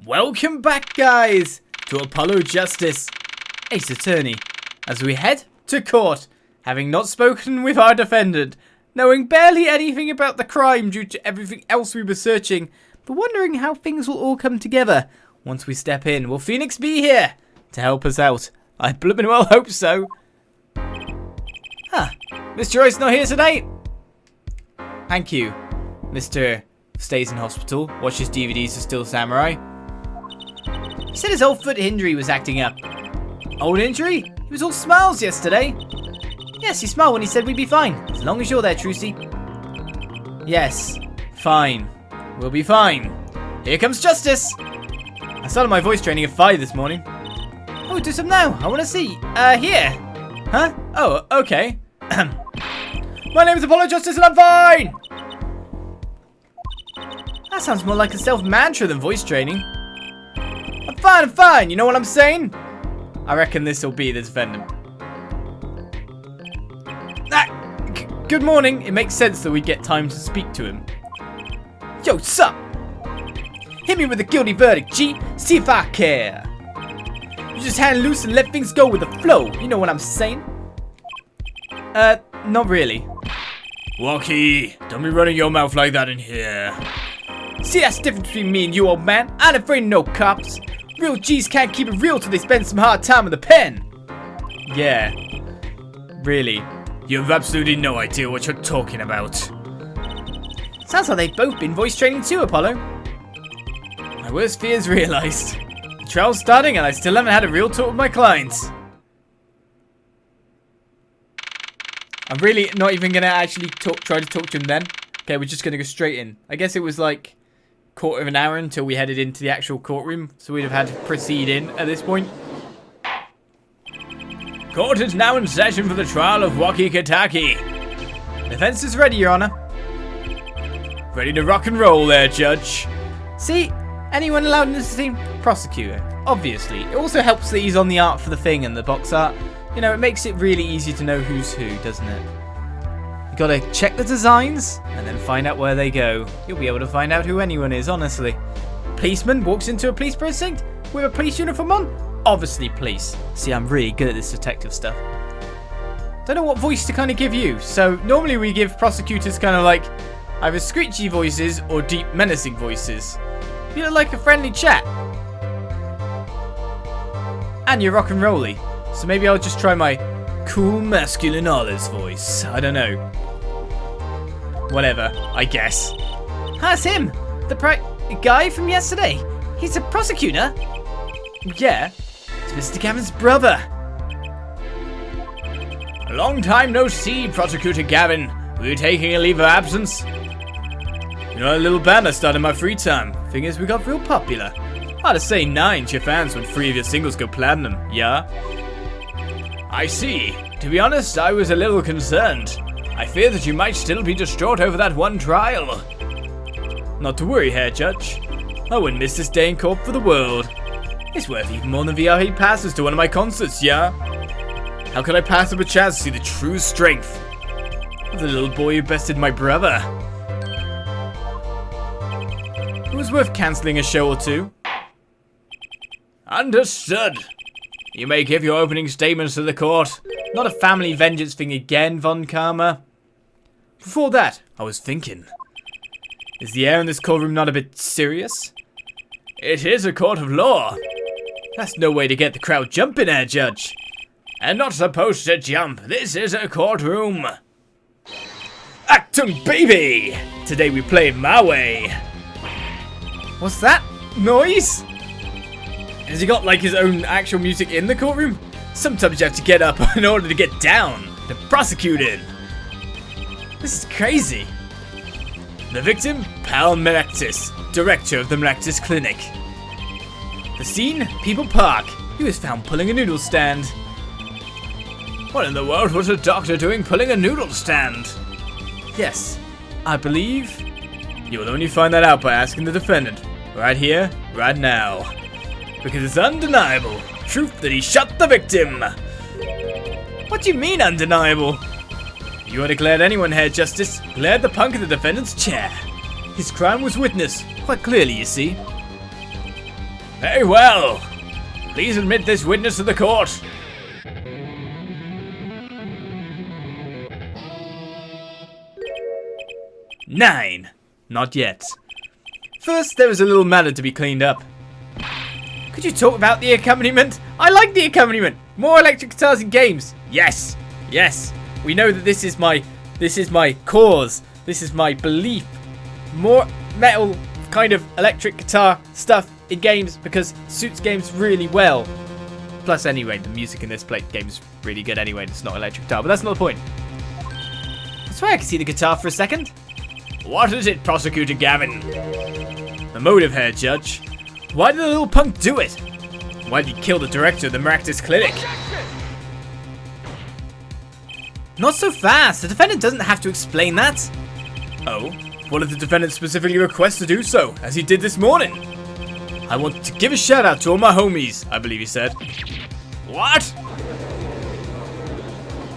Welcome back, guys, to Apollo Justice, Ace Attorney, as we head to court, having not spoken with our defendant, knowing barely anything about the crime due to everything else we were searching, but wondering how things will all come together once we step in. Will Phoenix be here to help us out? I blooming well hope so. Huh, Mr. Wright's not here today? Thank you, Mr. Stays in hospital, watches DVDs of Still Samurai. He said his old foot injury was acting up. Old injury? He was all smiles yesterday. Yes, he smiled when he said we'd be fine, as long as you're there, Trucy. Yes, fine. We'll be fine. Here comes justice. I started my voice training at 5 this morning. Oh, do some now. I want to see. Here. Huh? Oh, okay. My name is Apollo Justice and I'm fine. That sounds more like a self-mantra than voice training. I'm fine, you know what I'm saying? I reckon this will be the defendant. Good morning. It makes sense that we get time to speak to him. Yo, sup? Hit me with a guilty verdict, G. See if I care. You just hand loose and let things go with the flow. You know what I'm saying? Not really. Wocky, don't be running your mouth like that in here. See, that's the difference between me and you, old man. I ain't afraid of no cops. Real G's can't keep it real till they spend some hard time with the pen. Yeah. Really. You have absolutely no idea what you're talking about. Sounds like they've both been voice training too, Apollo. My worst fears realized. The trial's starting and I still haven't had a real talk with my clients. I'm really not even going to actually try to talk to him then. Okay, we're just going to go straight in. I guess it was like quarter of an hour until we headed into the actual courtroom, so we'd have had to proceed in at this point. Court is now in session for the trial of Wocky Kitaki. Defense is ready, Your Honor. Ready to rock and roll there, Judge. See, anyone allowed in this team? Prosecutor, obviously. It also helps that he's on the art for the thing and the box art. You know, it makes it really easy to know who's who, doesn't it? You gotta check the designs and then find out where they go. You'll be able to find out who anyone is, honestly. Policeman walks into a police precinct with a police uniform on. Obviously police. See, I'm really good at this detective stuff. Don't know what voice to kind of give you. So normally we give prosecutors kind of like either screechy voices or deep menacing voices. You look like a friendly chat. And you're rock and rolly. So maybe I'll just try my cool masculine Olive's voice. I don't know. Whatever, I guess. That's him! The guy from yesterday. He's a prosecutor? Yeah. It's Mr. Gavin's brother. A long time no see, Prosecutor Gavin. Were you taking a leave of absence? You know, a little band I started in my free time. Thing is, we got real popular. Hard to say 9 to your fans when 3 of your singles go platinum, yeah? I see. To be honest, I was a little concerned. I fear that you might still be distraught over that one trial. Not to worry, Herr Judge. I wouldn't miss this day in court for the world. It's worth even more than VIP passes to one of my concerts, yeah? How could I pass up a chance to see the true strength of the little boy who bested my brother? It was worth cancelling a show or two. Understood. You may give your opening statements to the court. Not a family vengeance thing again, Von Karma. Before that, I was thinking. Is the air in this courtroom not a bit serious? It is a court of law. That's no way to get the crowd jumping, Herr Judge. And not supposed to jump. This is a courtroom. Actum, baby! Today we play it my way. What's that noise? Has he got like his own actual music in the courtroom? Sometimes you have to get up in order to get down. The prosecuted. This is crazy. The victim, Pal Melactis, director of the Melactis Clinic. The scene, People Park. He was found pulling a noodle stand. What in the world was a doctor doing pulling a noodle stand? Yes, I believe you will only find that out by asking the defendant. Right here, right now. Because it's undeniable. Truth that he shot the victim. What do you mean undeniable? You had declared anyone, Herr Justice, glared the punk in the defendant's chair. His crime was witnessed, quite clearly, you see. Very well. Please admit this witness to the court. Nine. Not yet. First, there is a little matter to be cleaned up. Could you talk about the accompaniment? I like the accompaniment. More electric guitars in games. Yes. Yes. We know that this is my cause. This is my belief. More metal kind of electric guitar stuff in games because it suits games really well. Plus, anyway, the music in this game is really good anyway. It's not electric guitar, but that's not the point. I swear I can see the guitar for a second. What is it, Prosecutor Gavin? The motive here, Judge. Why did the little punk do it? Why did he kill the director of the Maractus Clinic? Not so fast. The defendant doesn't have to explain that. Oh? What did the defendant specifically request to do so, as he did this morning? I want to give a shout out to all my homies, I believe he said. What?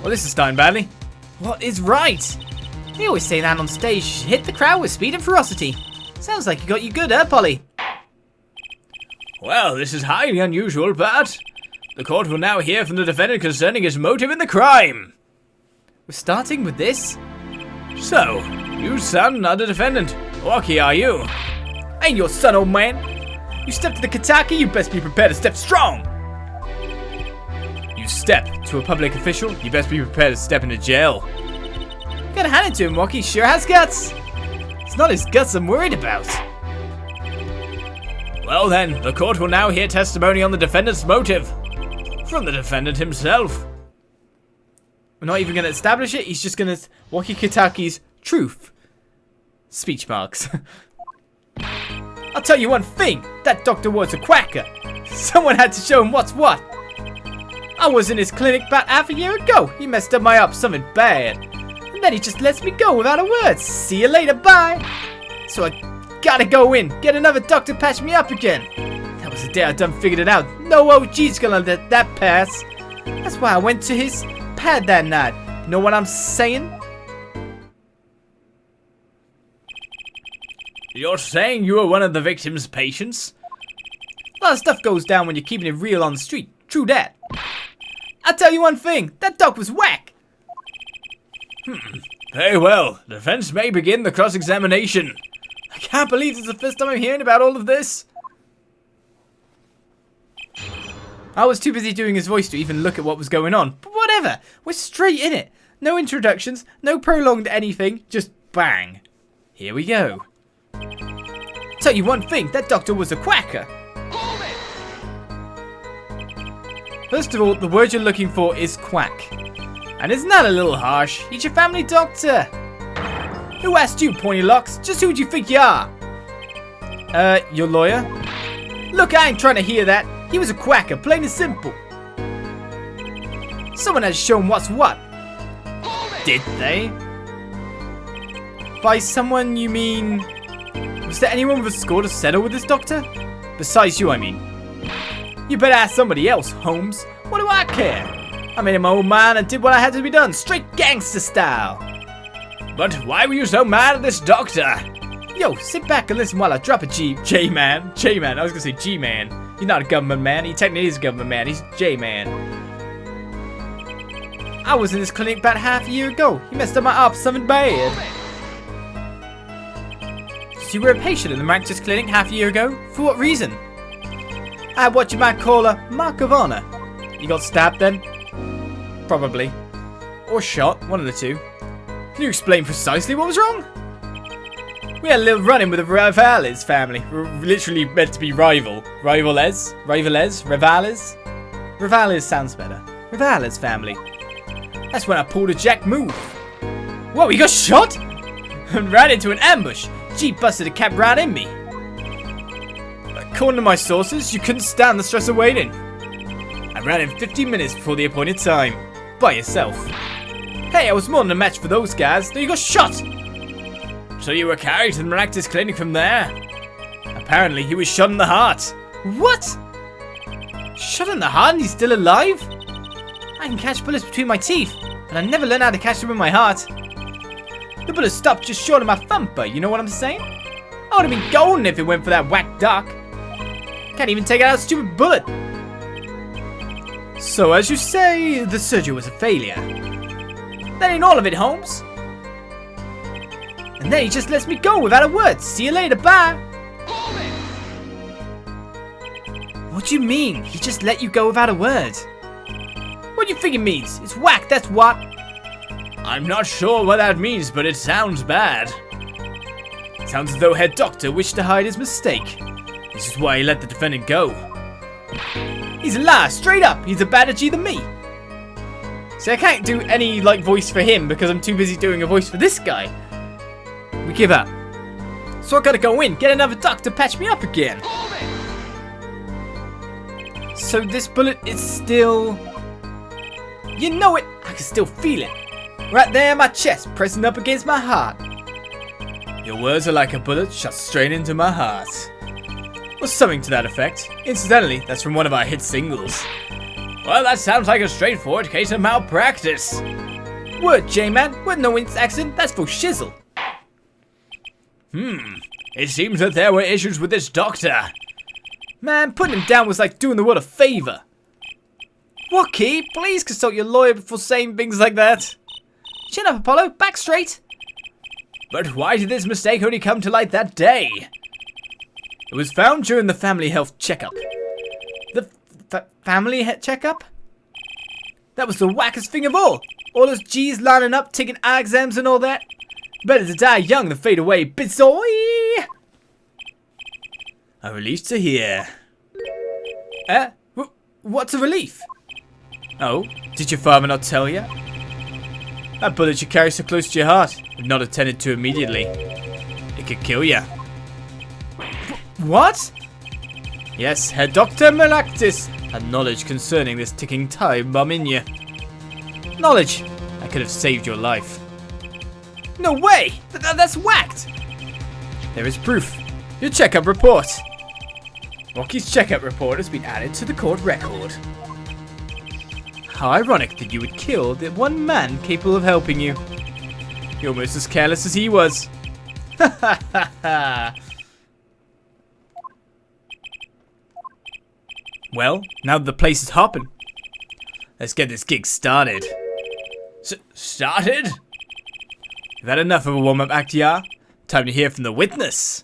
Well, this is starting badly. What is right? They always say that on stage. You should hit the crowd with speed and ferocity. Sounds like you got you good, Polly? Well, this is highly unusual, but the court will now hear from the defendant concerning his motive in the crime. We're starting with this? So, you son are the defendant. Wocky, are you? Ain't your son, old man. You step to the Kitaki, you best be prepared to step strong. You step to a public official, you best be prepared to step into jail. Gotta hand it to him, Wocky sure has guts. It's not his guts I'm worried about. Well then, the court will now hear testimony on the defendant's motive. From the defendant himself. We're not even going to establish it, he's just going to... Wocky Kitaki's truth. Speech marks. I'll tell you one thing, that doctor was a quacker. Someone had to show him what's what. I was in his clinic about half a year ago. He messed up my up something bad. And then he just lets me go without a word. See you later, bye. So I gotta go in, get another doctor to patch me up again. That was the day I done figured it out. No OG's gonna let that pass. That's why I went to his pad that night. You know what I'm saying? You're saying you were one of the victim's patients? A lot of stuff goes down when you're keeping it real on the street. True that. I'll tell you one thing, that doc was whack. Very well. The defense may begin the cross-examination. I can't believe this is the first time I'm hearing about all of this. I was too busy doing his voice to even look at what was going on. But whatever, we're straight in it. No introductions, no prolonged anything, just bang. Here we go. Tell you one thing, that doctor was a quacker. First of all, the word you're looking for is quack. And isn't that a little harsh? He's your family doctor. Who asked you, pointy locks? Just who do you think you are? Your lawyer? Look, I ain't trying to hear that. He was a quacker, plain and simple. Someone has shown what's what. Did they? By someone, you mean... Was there anyone with a score to settle with this doctor? Besides you, I mean. You better ask somebody else, Holmes. What do I care? I made him my old man and did what I had to be done, straight gangster style. But why were you so mad at this doctor? Yo, sit back and listen while I drop a J-man. J-man, I was gonna say G-man. He's not a government man, he technically is a government man, he's J-man. I was in this clinic about half a year ago. He messed up my arm something bad. So you were a patient in the Maractus Clinic half a year ago? For what reason? I had what you might call a mark of honor. You got stabbed then? Probably. Or shot, one of the two. Can you explain precisely what was wrong? We had a little run-in with the Rivales family. We're literally meant to be rival. Rivales? Rivales sounds better. Rivales family. That's when I pulled a jack move. Whoa, he got shot? And ran into an ambush. Jeep busted a cab right in me. According to my sources, you couldn't stand the stress of waiting. I ran in 15 minutes before the appointed time. By yourself. Hey, I was more than a match for those guys. Then you got shot. So you were carried to the Maractus Clinic from there? Apparently, he was shot in the heart. What? Shot in the heart and he's still alive? I can catch bullets between my teeth, but I never learned how to catch them in my heart. The bullet stopped just short of my thumper, you know what I'm saying? I would have been golden if it went for that whack doc. Can't even take out a stupid bullet. So, as you say, the surgery was a failure. That ain't all of it, Holmes. And then he just lets me go without a word. See you later, bye. What do you mean? He just let you go without a word? What do you think it means? It's whack, that's what. I'm not sure what that means, but it sounds bad. It sounds as though head doctor wished to hide his mistake. This is why he let the defendant go. He's a liar, straight up. He's a badder G than me. See, I can't do any, voice for him because I'm too busy doing a voice for this guy. We give up. So I gotta go in, get another doctor to patch me up again. So this bullet is still... You know it! I can still feel it. Right there in my chest, pressing up against my heart. Your words are like a bullet shot straight into my heart. Or something to that effect. Incidentally, that's from one of our hit singles. Well, that sounds like a straightforward case of malpractice. Word, J-Man. With no accent, that's for shizzle. It seems that there were issues with this doctor. Man, putting him down was like doing the world a favor. Wocky, please consult your lawyer before saying things like that. Chin up, Apollo. Back straight. But why did this mistake only come to light that day? It was found during the family health checkup. The family checkup? That was the wackest thing of all. All those G's lining up, taking eye exams and all that. Better to die young than fade away, bitsoy! A relief to hear. What's a relief? Oh, did your father not tell you? That bullet you carry so close to your heart, if not attended to immediately, it could kill you. What? Yes, Herr Dr. Malactis had knowledge concerning this ticking time bomb in you. Knowledge that could have saved your life. No way! That's whacked! There is proof. Your checkup report. Wocky's checkup report has been added to the court record. How ironic that you would kill the one man capable of helping you. You're almost as careless as he was. Ha ha ha ha. Well, now that the place is hopping, let's get this gig started. Started? You've had enough of a warm-up act, yeah? Time to hear from the witness.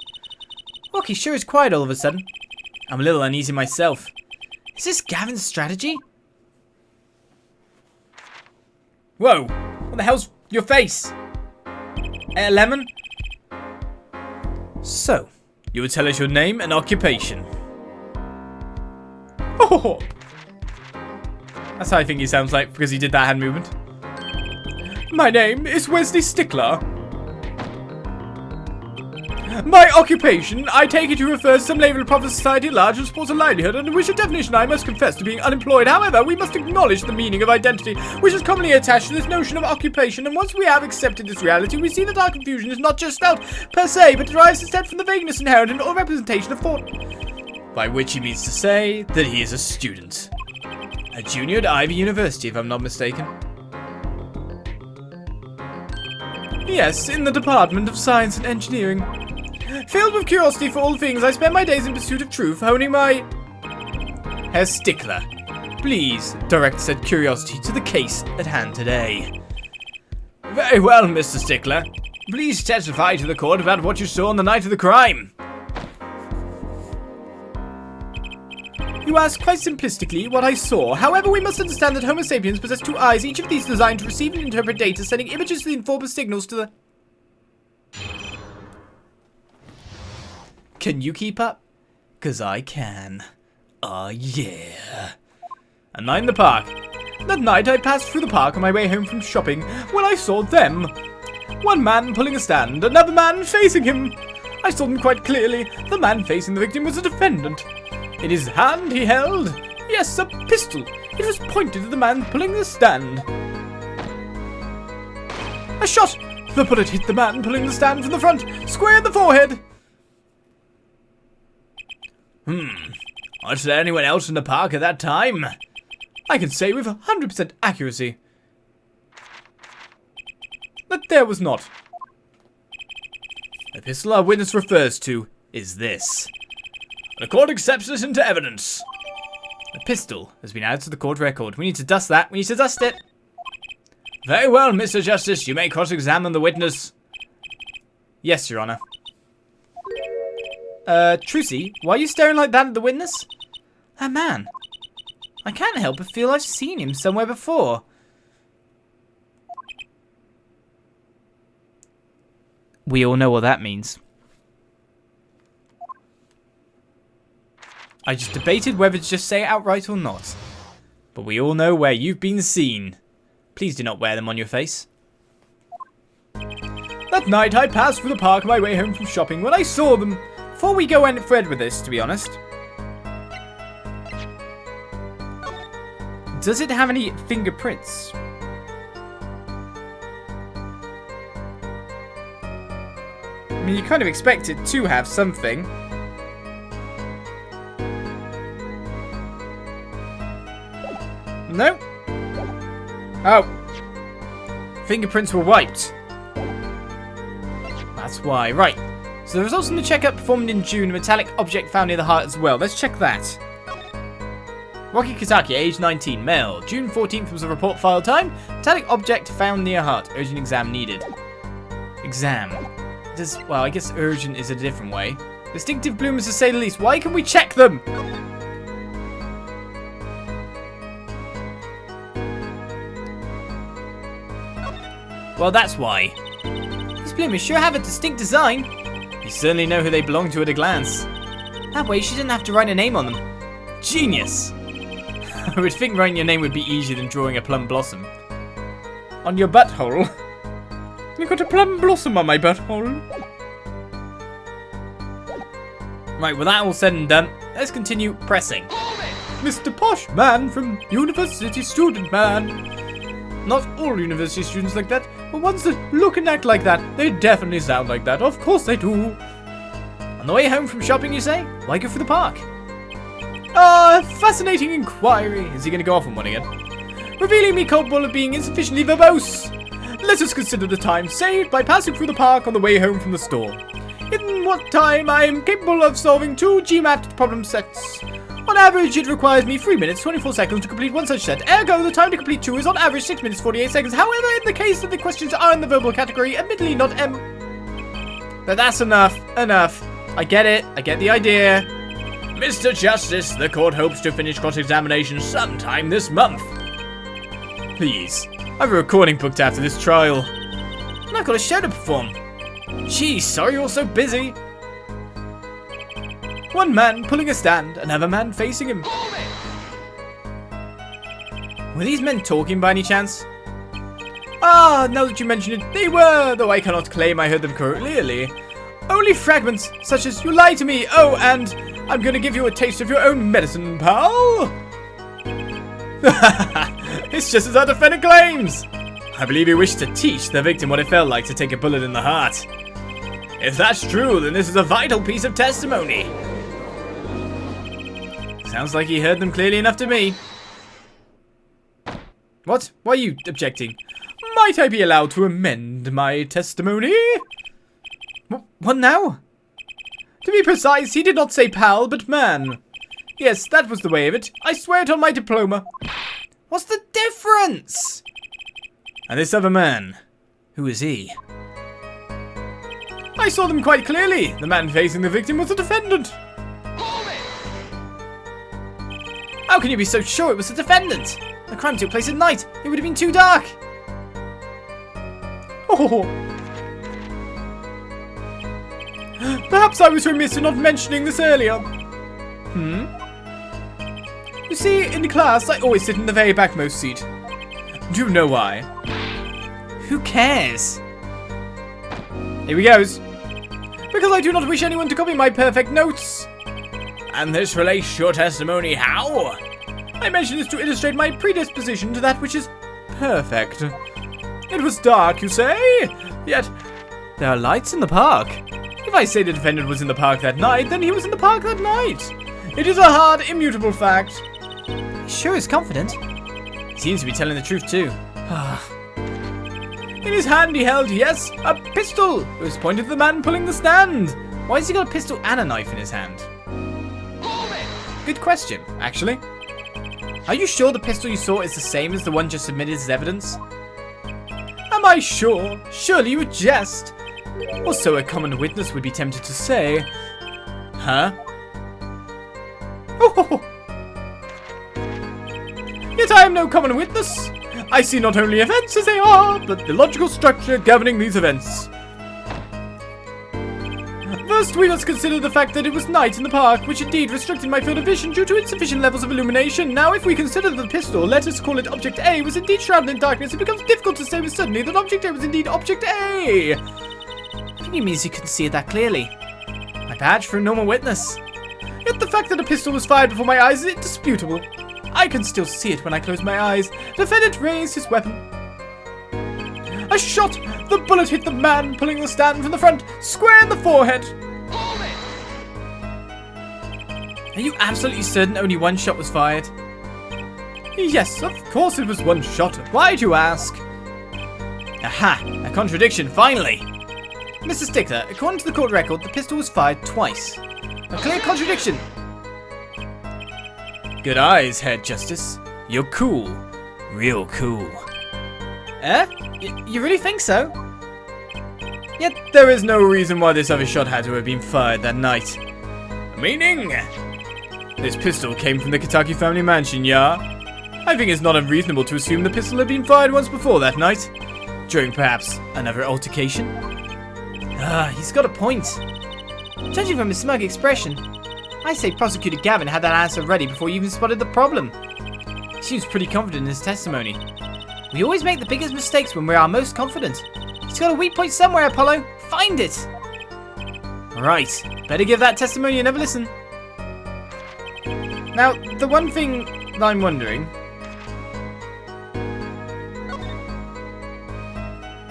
Wocky sure is quiet all of a sudden. I'm a little uneasy myself. Is this Gavin's strategy? Whoa! What the hell's your face? Lemon? So, you will tell us your name and occupation. Oh! That's how I think he sounds like because he did that hand movement. My name is Wesley Stickler. My occupation, I take it you refer to some label of profit society at large and supports a livelihood, and which a definition I must confess to being unemployed. However, we must acknowledge the meaning of identity, which is commonly attached to this notion of occupation, and once we have accepted this reality, we see that our confusion is not just felt per se, but derives instead from the vagueness inherent in all representation of thought. By which he means to say that he is a student. A junior at Ivy University, if I'm not mistaken. Yes, in the Department of Science and Engineering. Filled with curiosity for all things, I spend my days in pursuit of truth, honing my... Herr Stickler, please direct said curiosity to the case at hand today. Very well, Mr. Stickler. Please testify to the court about what you saw on the night of the crime. You ask quite simplistically what I saw. However, we must understand that Homo sapiens possess two eyes, each of these designed to receive and interpret data, sending images to inform signals to the... Can you keep up? 'Cause I can. Oh yeah. A night in the park. That night I passed through the park on my way home from shopping when I saw them. One man pulling a stand, another man facing him. I saw them quite clearly. The man facing the victim was a defendant. In his hand he held, yes, a pistol. It was pointed at the man pulling the stand. A shot! The bullet hit the man pulling the stand from the front, square in the forehead. Was there anyone else in the park at that time? I can say with 100% accuracy that there was not. The pistol our witness refers to is this. The court accepts this into evidence. A pistol has been added to the court record. We need to dust that. We need to dust it. Very well, Mr. Justice. You may cross-examine the witness. Yes, Your Honor. Trucy, why are you staring like that at the witness? That man. I can't help but feel I've seen him somewhere before. We all know what that means. I just debated whether to just say it outright or not. But we all know where you've been seen. Please do not wear them on your face. That night I passed through the park on my way home from shopping when I saw them. Before we go any further with this, to be honest. Does it have any fingerprints? I mean, you kind of expect it to have something. No. Oh. Fingerprints were wiped. That's why. Right. So the results from the checkup performed in June, a metallic object found near the heart as well. Let's check that. Wocky Kitaki, age 19, male. June 14th was the report file time. Metallic object found near heart. Urgent exam needed. Exam. Well, I guess urgent is a different way. Distinctive blooms to say the least. Why can we check them? Well, that's why. These bloomers sure have a distinct design. You certainly know who they belong to at a glance. That way she didn't have to write a name on them. Genius! I would think writing your name would be easier than drawing a plum blossom. On your butthole? You've got a plum blossom on my butthole. Right, with that all said and done, let's continue pressing. Mr. Posh Man from University Student Man. Not all university students like that, but ones that look and act like that, they definitely sound like that. Of course they do. On the way home from shopping, you say? Why go through the park? Ah, fascinating inquiry. Is he going to go off on one again? Revealing me culpable of being insufficiently verbose. Let us consider the time saved by passing through the park on the way home from the store. In what time I am capable of solving 2 GMAT problem sets. On average, it requires me 3 minutes, 24 seconds to complete one such set. Ergo, the time to complete 2 is on average 6 minutes, 48 seconds. However, in the case that the questions are in the verbal category, admittedly not But that's enough. Enough. I get it. I get the idea. Mr. Justice, the court hopes to finish cross-examination sometime this month. Please. I have a recording booked after this trial. And I've got a show to perform. Gee, sorry you're so busy. One man pulling a stand, another man facing him. Were these men talking by any chance? Ah, now that you mention it, they were, though I cannot claim I heard them clearly. Only fragments, such as, you lied to me, oh, and I'm gonna give you a taste of your own medicine, pal. It's just as our defendant claims. I believe he wished to teach the victim what it felt like to take a bullet in the heart. If that's true, then this is a vital piece of testimony. Sounds like he heard them clearly enough to me. What? Why are you objecting? Might I be allowed to amend my testimony? What now? To be precise, he did not say pal, but man. Yes, that was the way of it. I swear it on my diploma. What's the difference? And this other man, who is he? I saw them quite clearly. The man facing the victim was the defendant. How can you be so sure it was the defendant? The crime took place at night. It would have been too dark. Oh. Perhaps I was remiss in not mentioning this earlier. You see, in the class, I always sit in the very backmost seat. Do you know why? Who cares? Here he goes. Because I do not wish anyone to copy my perfect notes. And this relates to your testimony how? I mention this to illustrate my predisposition to that which is perfect. It was dark, you say? Yet, there are lights in the park. If I say the defendant was in the park that night, then he was in the park that night. It is a hard, immutable fact. He sure is confident. He seems to be telling the truth, too. In his hand he held, yes, a pistol. It was pointed at the man pulling the stand. Why has he got a pistol and a knife in his hand? good question, actually. Are you sure the pistol you saw is the same as the one just submitted as evidence? Am I sure? Surely you would jest. Or so a common witness would be tempted to say. Huh? Oh. Yet I am no common witness. I see not only events as they are, but the logical structure governing these events. First, we must consider the fact that it was night in the park, which indeed restricted my field of vision due to insufficient levels of illumination. Now, if we consider that the pistol, let us call it Object A, was indeed shrouded in darkness, it becomes difficult to say with certainty that Object A was indeed Object A. What do you mean you couldn't see it that clearly? My badge for a normal witness. Yet the fact that a pistol was fired before my eyes is indisputable. I can still see it when I close my eyes. Defendant raised his weapon. A shot! The bullet hit the man pulling the stand from the front, square in the forehead. Are you absolutely certain only one shot was fired? Yes, of course it was one shot. Why do you ask? Aha! A contradiction, finally! Mr. Stickler, according to the court record, the pistol was fired twice. A clear contradiction. Good eyes, Head Justice. You're cool. Real cool. You really think so? Yet there is no reason why this other shot had to have been fired that night. Meaning? This pistol came from the Kitaki family mansion, yeah? I think it's not unreasonable to assume the pistol had been fired once before that night. During perhaps another altercation? He's got a point. Judging from his smug expression, I say Prosecutor Gavin had that answer ready before he even spotted the problem. He seems pretty confident in his testimony. We always make the biggest mistakes when we're our most confident. He's got a weak point somewhere, Apollo. Find it! Right, better give that testimony another listen. Now, the one thing that I'm wondering...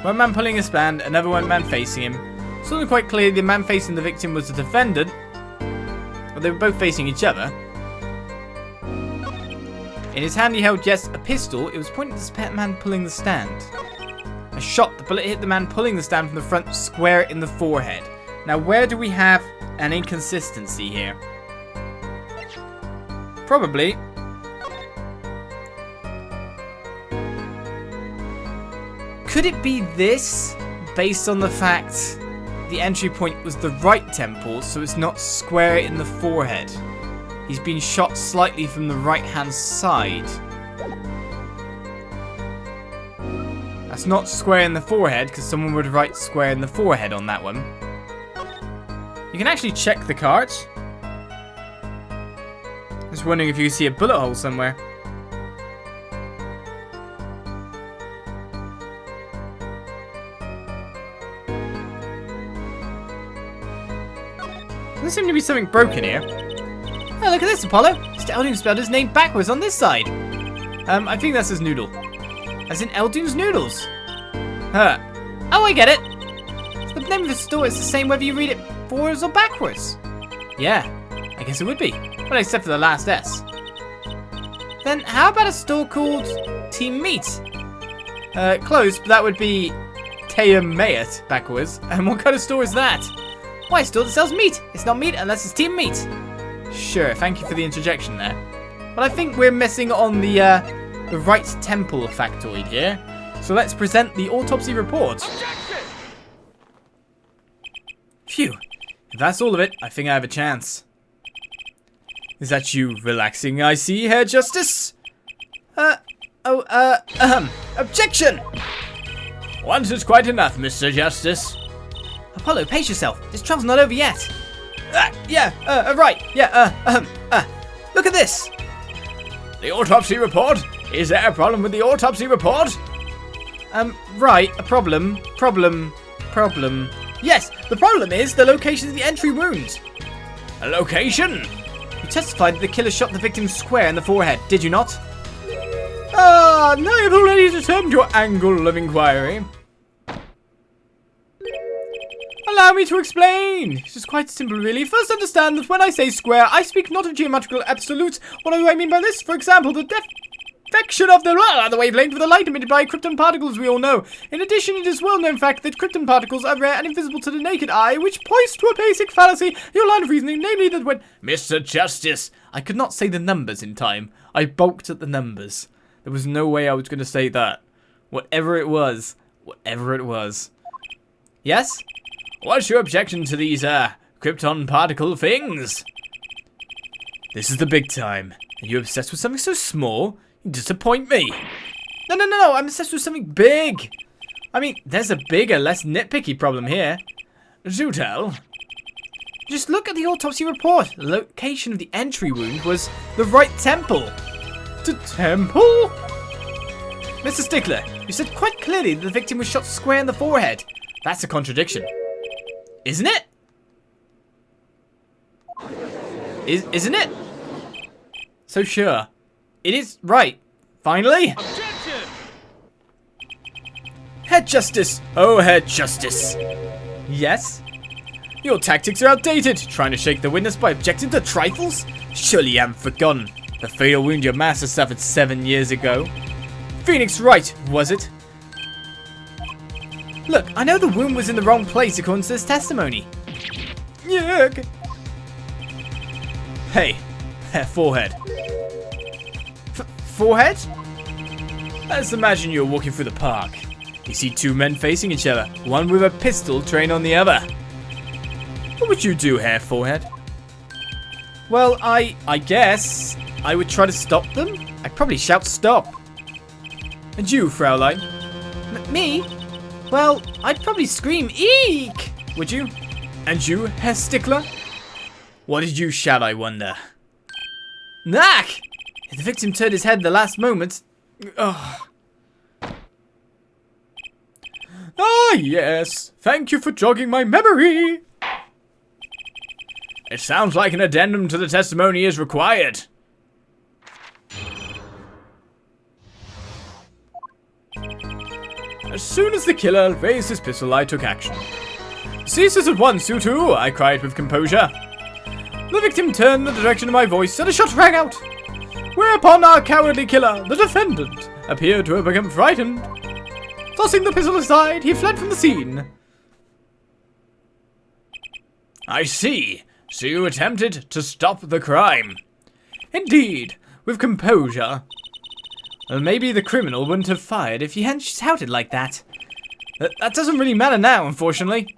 One man pulling a stand, another one man facing him. It's not quite clear the man facing the victim was the defendant, but they were both facing each other. In his hand he held just a pistol. It was pointed at the man pulling the stand. A shot, the bullet hit the man pulling the stand from the front, square in the forehead. Now, where do we have an inconsistency here? Probably. Could it be this, based on the fact the entry point was the right temple, so it's not square in the forehead? He's been shot slightly from the right-hand side. That's not square in the forehead, because someone would write square in the forehead on that one. You can actually check the cards. Just wondering if you can see a bullet hole somewhere. There seems to be something broken here. Oh, look at this, Apollo. Mr. Eldoon spelled his name backwards on this side. I think that's his noodle. As in Eldoon's noodles. Huh. Oh, I get it. The name of the store is the same whether you read it forwards or backwards. Yeah, I guess it would be. Well, except for the last S. Then how about a store called Team Meat? Close, but that would be Team Mayat backwards. And what kind of store is that? Why, a store that sells meat. It's not meat unless it's Team Meat. Sure, thank you for the interjection there. But I think we're missing on the right temple factoid here. So let's present the autopsy report. Objection! Phew. If that's all of it, I think I have a chance. Is that you relaxing, I see, Herr Justice? Objection! Once is quite enough, Mr. Justice. Apollo, pace yourself. This trial's not over yet. Right. Look at this. The autopsy report? Is there a problem with the autopsy report? Right, a problem. Yes, the problem is the location of the entry wound. A location? You testified that the killer shot the victim square in the forehead, did you not? Now you've already determined your angle of inquiry. Allow me to explain. This is quite simple, really. First, understand that when I say square, I speak not of geometrical absolutes. What do I mean by this? For example, the reflection of the wavelength of the light emitted by krypton particles, we all know. In addition, it is well known fact that krypton particles are rare and invisible to the naked eye, which points to a basic fallacy. Your line of reasoning, namely that when... Mr. Justice! I could not say the numbers in time. I balked at the numbers. There was no way I was going to say that. Whatever it was. Whatever it was. Yes? What's your objection to these, krypton particle things? This is the big time. Are you obsessed with something so small? You disappoint me. No. I'm obsessed with something big. I mean, there's a bigger, less nitpicky problem here. Do tell. Just look at the autopsy report. The location of the entry wound was the right temple. The temple? Mr. Stickler, you said quite clearly that the victim was shot square in the forehead. That's a contradiction. Isn't it? Isn't it? So sure. It is right. Finally. Objection! Head Justice. Oh, Head Justice. Yes? Your tactics are outdated. Trying to shake the witness by objecting to trifles? Surely you haven't forgotten the fatal wound your master suffered 7 years ago. Phoenix Wright, was it? Look, I know the wound was in the wrong place according to this testimony. Yuck. Hey, forehead. Forehead? Let's imagine you're walking through the park. You see two men facing each other, one with a pistol trained on the other. What would you do, hair forehead? Well, I guess I would try to stop them. I'd probably shout stop. And you, Fraulein? Me? Well, I'd probably scream eek! Would you? And you, Herr Stickler? What did you shout, I wonder? Knack! If the victim turned his head in the last moment... Oh. Ah, yes. Thank you for jogging my memory. It sounds like an addendum to the testimony is required. As soon as the killer raised his pistol, I took action. Cease this at once, you two, I cried with composure. The victim turned in the direction of my voice and a shot rang out. Whereupon our cowardly killer, the defendant, appeared to have become frightened. Tossing the pistol aside, he fled from the scene. I see. So you attempted to stop the crime. Indeed, with composure. Well, maybe the criminal wouldn't have fired if he hadn't shouted like that. That doesn't really matter now, unfortunately.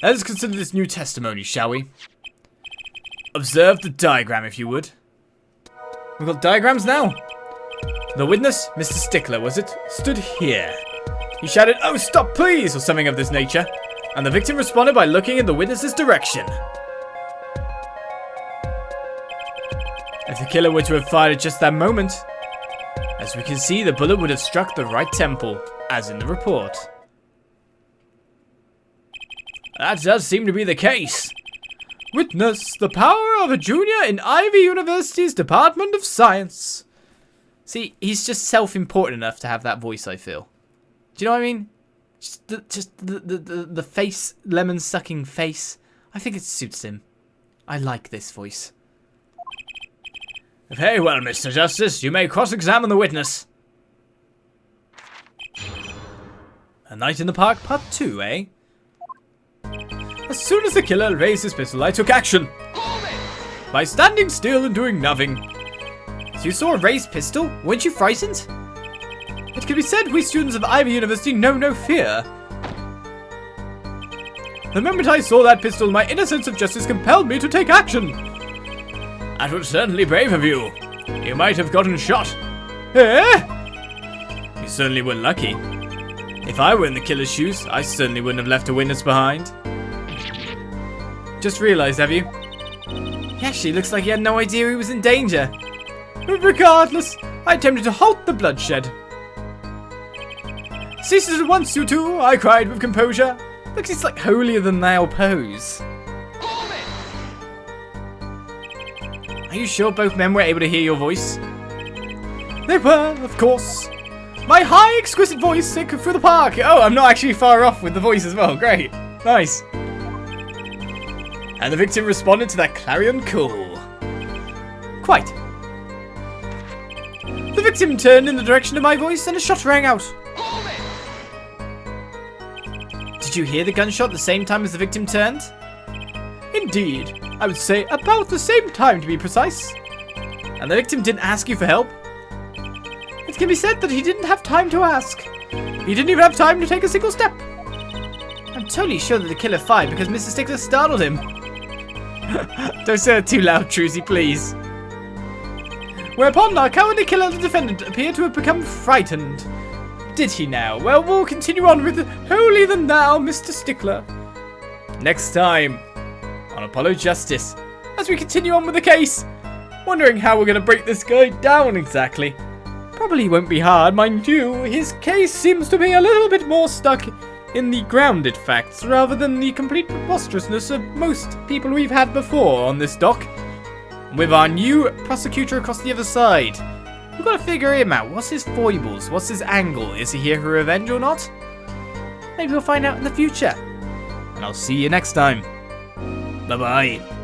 Let's consider this new testimony, shall we? Observe the diagram, if you would. We've got diagrams now. The witness, Mr. Stickler, was it, stood here. He shouted, "Oh, stop, please," or something of this nature. And the victim responded by looking in the witness's direction. If the killer were to have fired at just that moment, as we can see, the bullet would have struck the right temple, as in the report. That does seem to be the case. Witness the power of a junior in Ivy University's Department of Science. See, he's just self-important enough to have that voice, I feel. Do you know what I mean? Just the face, lemon-sucking face. I think it suits him. I like this voice. Very well, Mr. Justice. You may cross-examine the witness. A Night in the Park Part 2, eh? As soon as the killer raised his pistol, I took action. By standing still and doing nothing. So you saw a raised pistol? Weren't you frightened? It can be said we students of Ivy University know no fear. The moment I saw that pistol, my inner sense of justice compelled me to take action. That was certainly brave of you. You might have gotten shot. Eh? You certainly were lucky. If I were in the killer's shoes, I certainly wouldn't have left a witness behind. Just realised, have you? He actually looks like he had no idea he was in danger. But regardless, I attempted to halt the bloodshed. Cease it at once, you two, I cried with composure. Looks it's like holier-than-thou pose. Are you sure both men were able to hear your voice? They were, of course. My high, exquisite voice echoed through the park. Oh, I'm not actually far off with the voice as well. Great. Nice. And the victim responded to that clarion call. Quite. The victim turned in the direction of my voice and a shot rang out. Did you hear the gunshot the same time as the victim turned? Indeed. I would say about the same time to be precise. And the victim didn't ask you for help? It can be said that he didn't have time to ask. He didn't even have time to take a single step. I'm totally sure that the killer fired because Mr. Stickler startled him. Don't say it too loud, Trucy, please. Whereupon our cowardly killer and the defendant appear to have become frightened. Did he now? Well, we'll continue on with Holy the Now, Mr. Stickler. Next time on Apollo Justice, as we continue on with the case. Wondering how we're going to break this guy down exactly. Probably won't be hard, mind you. His case seems to be a little bit more stuck in the grounded facts rather than the complete preposterousness of most people we've had before on this doc. With our new prosecutor across the other side, we've got to figure him out. What's his foibles? What's his angle? Is he here for revenge or not? Maybe we'll find out in the future. And I'll see you next time. Bye-bye.